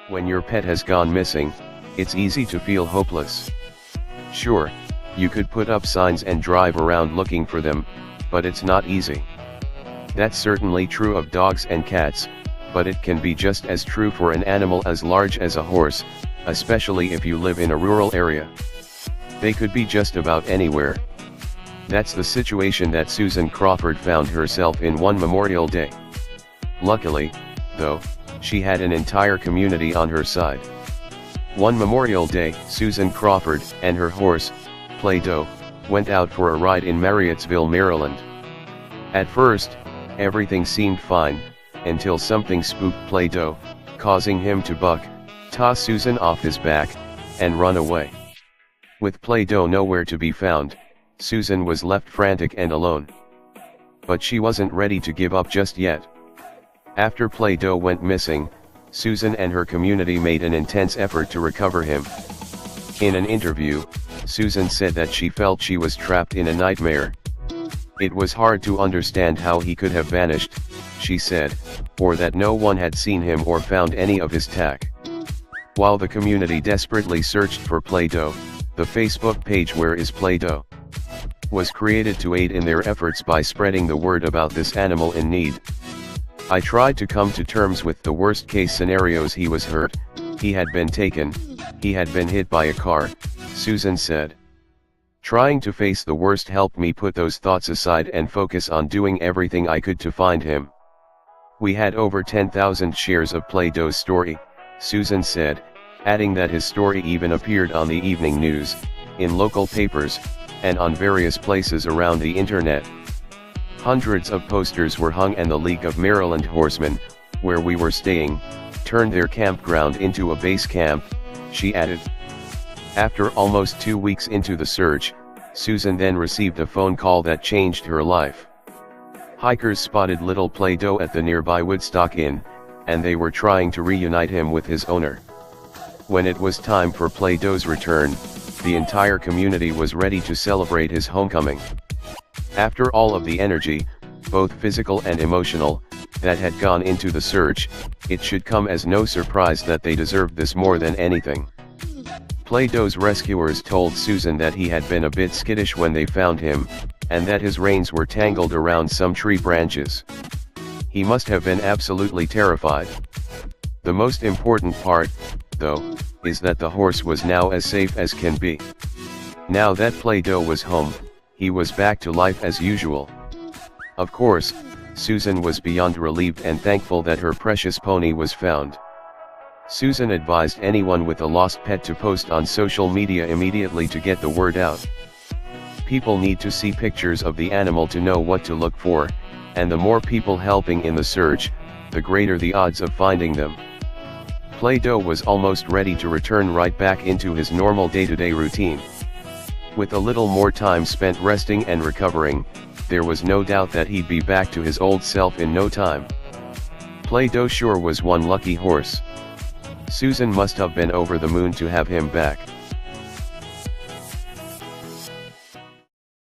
When your pet has gone missing, it's easy to feel hopeless. Sure, you could put up signs and drive around looking for them, but it's not easy. That's certainly true of dogs and cats, but it can be just as true for an animal as large as a horse, especially if you live in a rural area. They could be just about anywhere. That's the situation that Susan Crawford found herself in one Memorial Day. Luckily, though, she had an entire community on her side. One Memorial Day, Susan Crawford and her horse, Play-Doh, went out for a ride in Marriottsville, Maryland. At first, everything seemed fine, until something spooked Play-Doh, causing him to buck, toss Susan off his back, and run away. With Play-Doh nowhere to be found, Susan was left frantic and alone. But she wasn't ready to give up just yet. After Play-Doh went missing, Susan and her community made an intense effort to recover him. In an interview, Susan said that she felt she was trapped in a nightmare. It was hard to understand how he could have vanished, she said, or that no one had seen him or found any of his tack. While the community desperately searched for Play-Doh, the Facebook page Where is Play-Doh? Was created to aid in their efforts by spreading the word about this animal in need. I tried to come to terms with the worst case scenarios. He was hurt, he had been taken, he had been hit by a car, Susan said. Trying to face the worst helped me put those thoughts aside and focus on doing everything I could to find him. We had over 10,000 shares of Play-Doh's story, Susan said, adding that his story even appeared on the evening news, in local papers, and on various places around the internet. Hundreds of posters were hung and the League of Maryland Horsemen, where we were staying, turned their campground into a base camp, she added. After almost 2 weeks into the search, Susan then received a phone call that changed her life. Hikers spotted little Play-Doh at the nearby Woodstock Inn, and they were trying to reunite him with his owner. When it was time for Play-Doh's return, the entire community was ready to celebrate his homecoming. After all of the energy, both physical and emotional, that had gone into the search, it should come as no surprise that they deserved this more than anything. Play-Doh's rescuers told Susan that he had been a bit skittish when they found him, and that his reins were tangled around some tree branches. He must have been absolutely terrified. The most important part, though, is that the horse was now as safe as can be. Now that Play-Doh was home, he was back to life as usual. Of course, Susan was beyond relieved and thankful that her precious pony was found. Susan advised anyone with a lost pet to post on social media immediately to get the word out. People need to see pictures of the animal to know what to look for, and the more people helping in the search, the greater the odds of finding them. Play-Doh was almost ready to return right back into his normal day-to-day routine. With a little more time spent resting and recovering, there was no doubt that he'd be back to his old self in no time. Play-Doh sure was one lucky horse. Susan must have been over the moon to have him back.